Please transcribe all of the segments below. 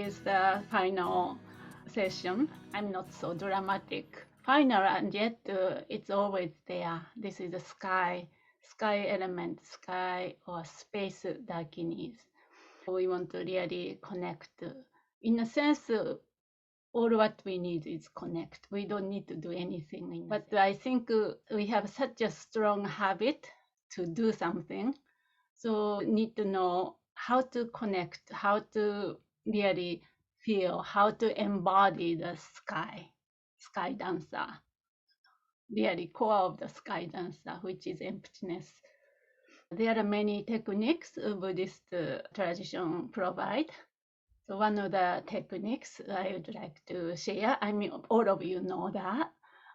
is the final session. I'm not so dramatic. Final, and yet it's always there. This is the sky element, sky or space dakinis. We want to really connect. In a sense, all what we need is connect. We don't need to do anything. But I think we have such a strong habit to do something. So need to know how to connect, how to really feel, how to embody the sky dancer, really core of the sky dancer, which is emptiness. There are many techniques Buddhist tradition provide. So one of the techniques I would like to share, I mean, all of you know that,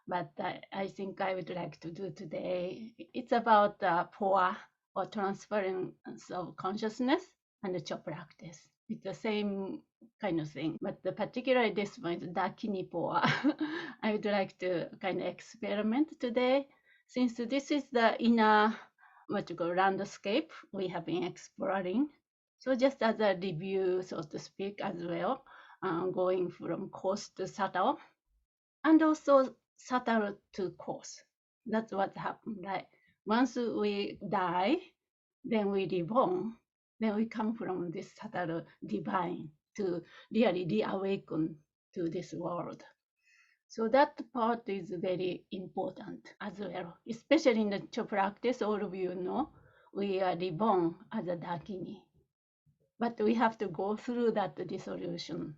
but I think I would like to do today. It's about poa or transference of consciousness and the cho practice. It's the same kind of thing, but particularly this one is dakini poa. I would like to kind of experiment today, since this is the inner what you call landscape we have been exploring. So just as a review, so to speak, as well, going from coarse to subtle, and also subtle to coarse. That's what happened, right? Once we die, then we reborn, then we come from this subtle divine to really reawaken to this world. So that part is very important as well, especially in the Cho practice. All of you know we are reborn as a Dakini, but we have to go through that dissolution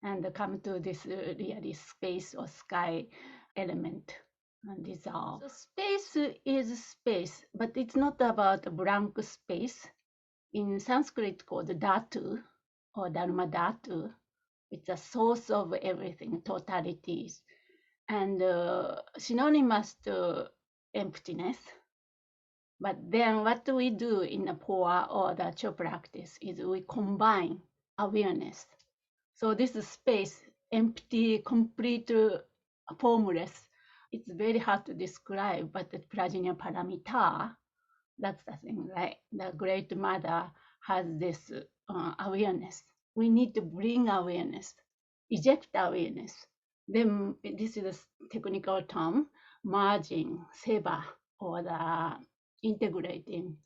and come to this really space or sky element and dissolve. So space is space, but it's not about a blank space. In Sanskrit called Dhatu or Dharma Dhatu, it's a source of everything, totalities, and synonymous to emptiness. But then what we do in the Poa or the Cho practice is we combine awareness. So this space, empty, complete, formless, it's very hard to describe, but the Prajna Paramita, that's the thing, right? The Great Mother has this awareness. We need to bring awareness, eject awareness. Then this is a technical term, merging, seva, or the integrating,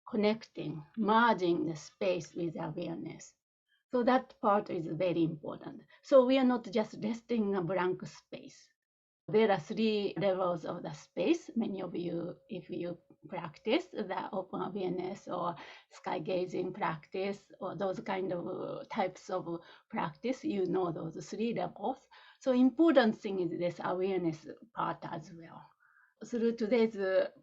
connecting, merging the space with awareness. So that part is very important. So we are not just resting in a blank space. There are 3 levels of the space. Many of you, if you practice the open awareness or sky gazing practice or those kind of types of practice, you know those 3 levels. So important thing is this awareness part as well. Through today's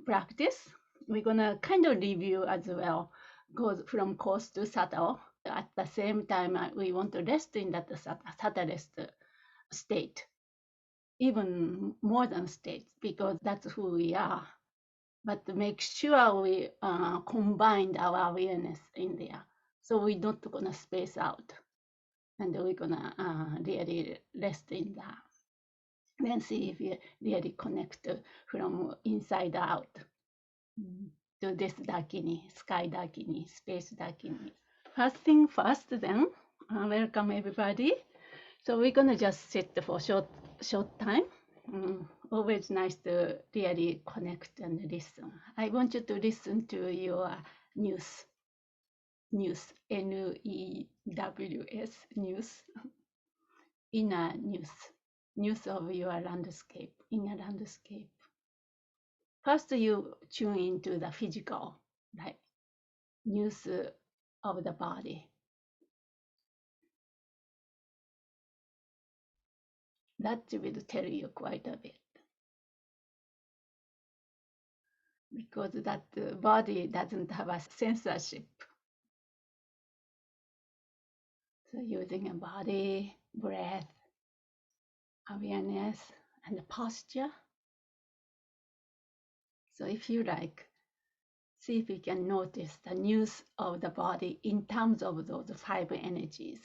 practice, we're gonna kind of review as well, goes from coarse to subtle. At the same time, we want to rest in that subtlest state, even more than state, because that's who we are. But to make sure we combined our awareness in there, so we're not gonna space out, and we're gonna really rest in that. Then see if you really connect from inside out to this dakini, sky dakini, space dakini. First thing first, then, welcome everybody. So we're gonna just sit for short time. Always nice to really connect and listen. I want you to listen to your news, NEWS, news, inner news of your landscape, inner landscape. First, you tune into the physical, right? News of the body. That will tell you quite a bit. Because that body doesn't have a censorship. So using a body, breath, awareness, and posture. So if you like, see if you can notice the news of the body in terms of those 5 energies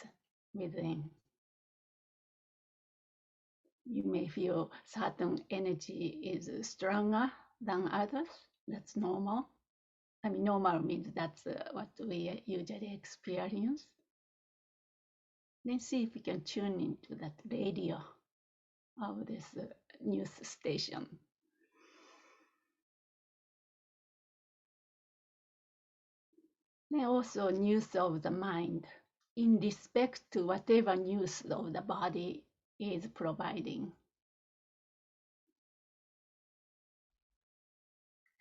within. You may feel certain energy is stronger than others. That's normal. I mean, normal means that's what we usually experience. Then see if you can tune into that radio of this news station. Then also news of the mind in respect to whatever news of the body is providing.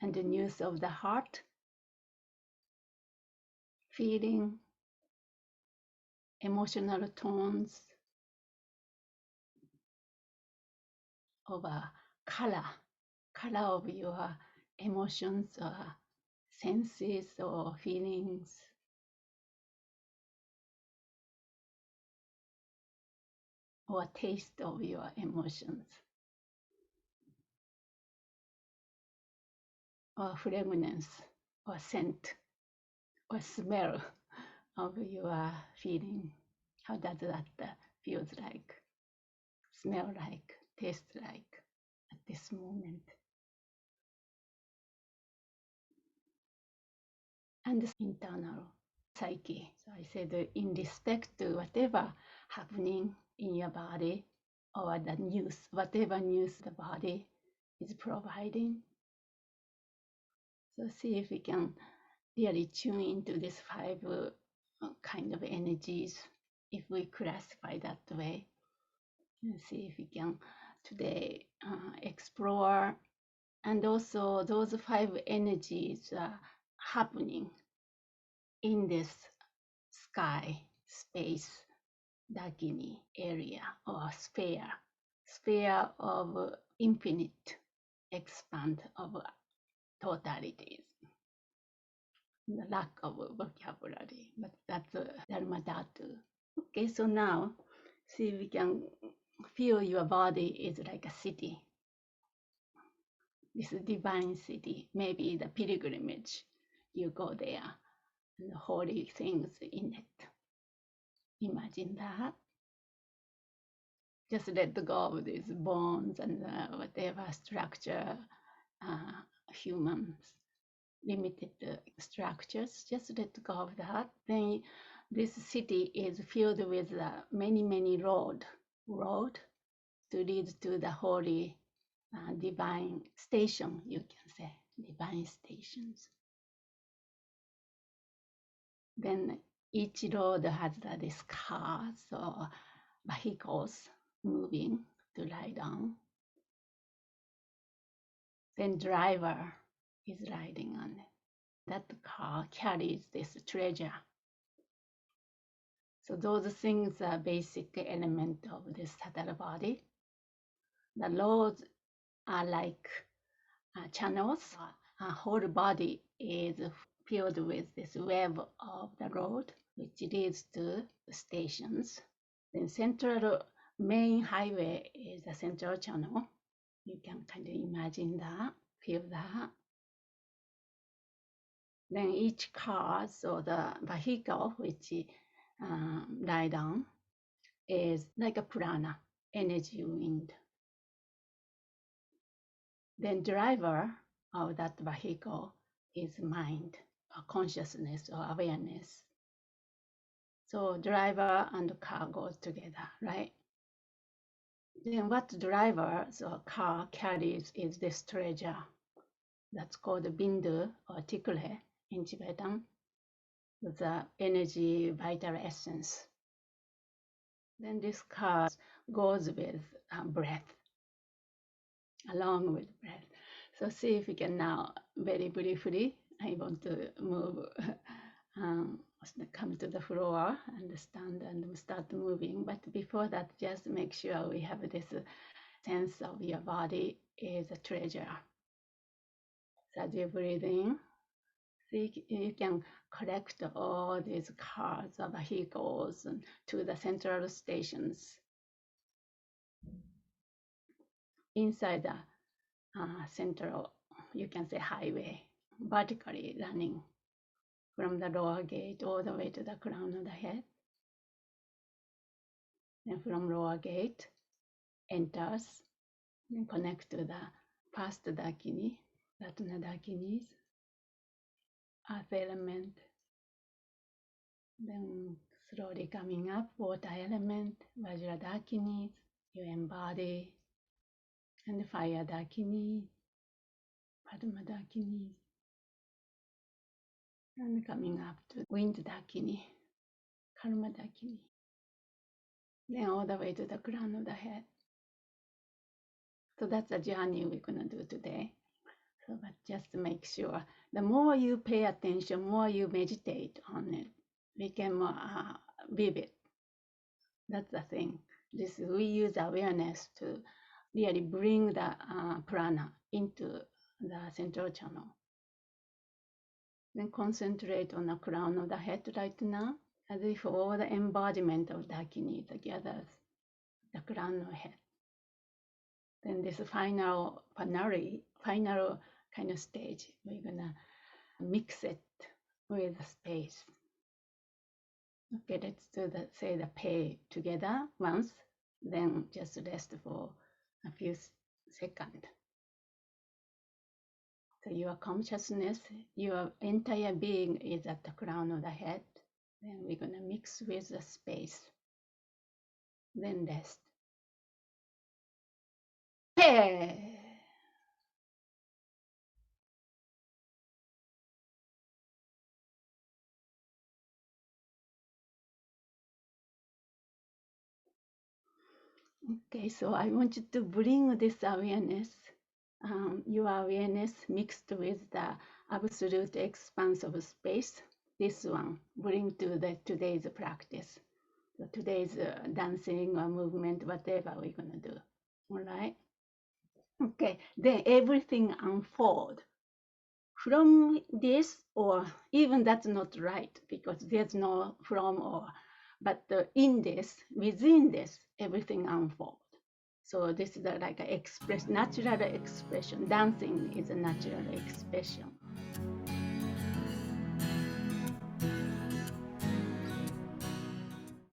And the news of the heart, feeling, emotional tones of a color of your emotions or senses or feelings, or taste of your emotions, or fragrance or scent or smell of your feeling. How does that feels like, smell like, taste like at this moment? And this internal psyche. So I said in respect to whatever happening in your body or the news, whatever news the body is providing. So see if we can really tune into these five kind of energies, if we classify that way. And see if we can today explore, and also those five energies are happening in this sky, space, Dakini area or sphere of infinite expand of totalities. The lack of vocabulary, but that's Dharma Dhatu. Okay, so now see we can feel your body is like a city. This divine city, maybe the pilgrimage, you go there and the holy things in it. Imagine that. Just let go of these bones and whatever structure, humans, limited structures. Just let go of that. Then this city is filled with many road to lead to the holy divine station, you can say, divine stations. Then each road has these cars or vehicles moving to lie down. Then driver is riding on it. That car carries this treasure. So those things are basic element of this subtle body. The roads are like channels. Our whole body is filled with this web of the road, which leads to the stations. Then central main highway is the central channel. You can kind of imagine that, feel that. Then each car, so the vehicle which lie down, is like a prana, energy wind. Then driver of that vehicle is mind, or consciousness or awareness. So driver and car goes together, right? Then what driver or car carries is this treasure. That's called bindu or tikle in Tibetan, the energy vital essence. Then this car goes with breath, along with breath. So see if we can now, very briefly, I want to move, come to the floor and stand and start moving. But before that, just make sure we have this sense of your body is a treasure. So as you breathe in, see you can collect all these cars or vehicles to the central stations inside the central, you can say highway, vertically running from the lower gate all the way to the crown of the head. And from lower gate, enters and connect to the past Dakini, Ratna Dakinis, earth element, then Slowly coming up, water element, Vajradakini, you embody, and fire Dakini, Padma Dakini, and coming up to wind Dakini, Karma Dakini. Then all the way to the crown of the head. So that's the journey we're going to do today. So, but just to make sure, the more you pay attention, more you meditate on it, become more vivid. That's the thing. We use awareness to really bring the prana into the central channel. Then concentrate on the crown of the head right now, as if all the embodiment of Dakini together, the crown of the head. Then this final kind of stage, we're gonna mix it with the space. Okay, let's do say the pay together once, then just rest for a few seconds. So your consciousness, your entire being is at the crown of the head. Then we're gonna mix with the space. Then rest. Pay. Okay, so I want you to bring this awareness, your awareness mixed with the absolute expanse of space. This one, bring to today's practice. So today's dancing or movement, whatever we're gonna do. All right. Okay, then everything unfold from this, or even that's not right because there's no from or, but in this, within this, everything unfold. So this is like a natural expression. Dancing is a natural expression.